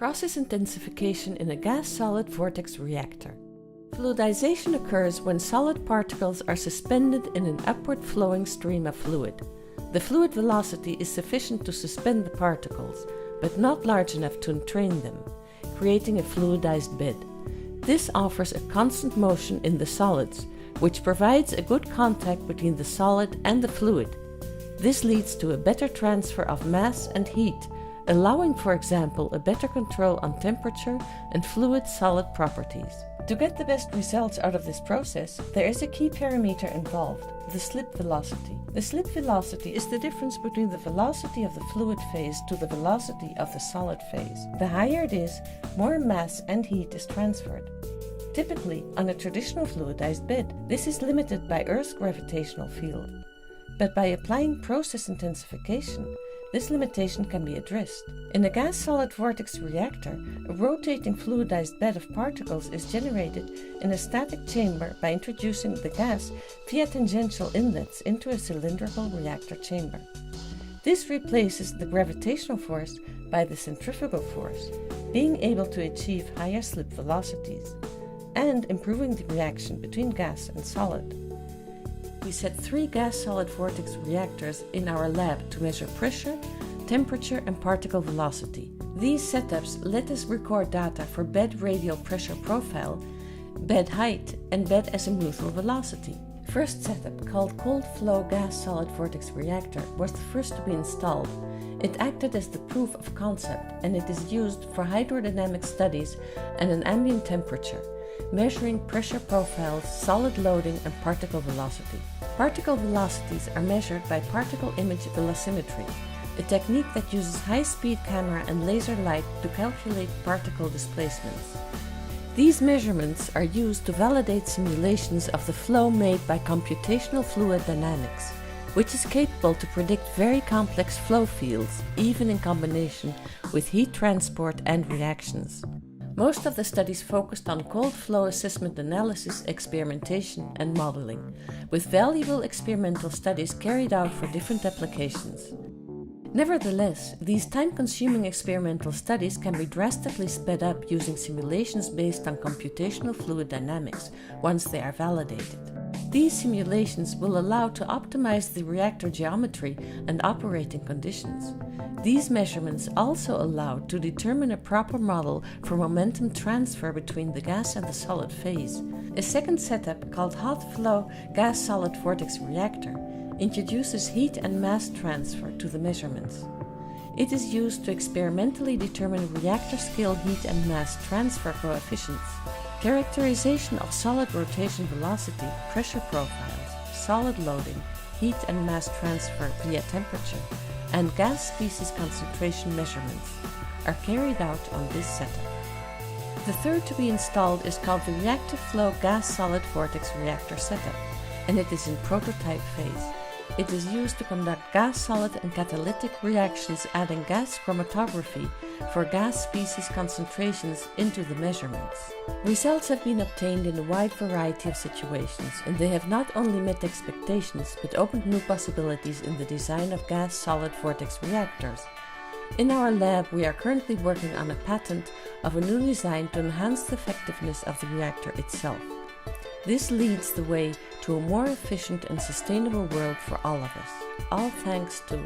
Process intensification in a gas-solid vortex reactor. Fluidization occurs when solid particles are suspended in an upward flowing stream of fluid. The fluid velocity is sufficient to suspend the particles, but not large enough to entrain them, creating a fluidized bed. This offers a constant motion in the solids, which provides a good contact between the solid and the fluid. This leads to a better transfer of mass and heat, allowing, for example, a better control on temperature and fluid-solid properties. To get the best results out of this process, there is a key parameter involved, the slip velocity. The slip velocity is the difference between the velocity of the fluid phase to the velocity of the solid phase. The higher it is, more mass and heat is transferred. Typically, on a traditional fluidized bed, this is limited by Earth's gravitational field. But by applying process intensification, this limitation can be addressed. In a gas-solid vortex reactor, a rotating fluidized bed of particles is generated in a static chamber by introducing the gas via tangential inlets into a cylindrical reactor chamber. This replaces the gravitational force by the centrifugal force, being able to achieve higher slip velocities, and improving the reaction between gas and solid. We set 3 gas-solid vortex reactors in our lab to measure pressure, temperature and particle velocity. These setups let us record data for bed radial pressure profile, bed height and bed azimuthal velocity. First setup, called cold flow gas-solid vortex reactor, was the first to be installed. It acted as the proof of concept, and it is used for hydrodynamic studies and an ambient temperature, measuring pressure profiles, solid loading and particle velocity. Particle velocities are measured by particle image velocimetry, a technique that uses high-speed camera and laser light to calculate particle displacements. These measurements are used to validate simulations of the flow made by computational fluid dynamics, which is capable to predict very complex flow fields, even in combination with heat transport and reactions. Most of the studies focused on cold flow assessment analysis, experimentation and modeling, with valuable experimental studies carried out for different applications. Nevertheless, these time-consuming experimental studies can be drastically sped up using simulations based on computational fluid dynamics once they are validated. These simulations will allow to optimize the reactor geometry and operating conditions. These measurements also allow to determine a proper model for momentum transfer between the gas and the solid phase. A second setup, called hot flow gas-solid vortex reactor, introduces heat and mass transfer to the measurements. It is used to experimentally determine reactor-scale heat and mass transfer coefficients, characterization of solid rotation velocity, pressure profiles, solid loading, heat and mass transfer via temperature, and gas species concentration measurements are carried out on this setup. The third to be installed is called the reactive flow gas-solid vortex reactor setup, and it is in prototype phase. It is used to conduct gas-solid and catalytic reactions, adding gas chromatography for gas species concentrations into the measurements. Results have been obtained in a wide variety of situations, and they have not only met expectations but opened new possibilities in the design of gas-solid vortex reactors. In our lab, we are currently working on a patent of a new design to enhance the effectiveness of the reactor itself. This leads the way to a more efficient and sustainable world for all of us. All thanks to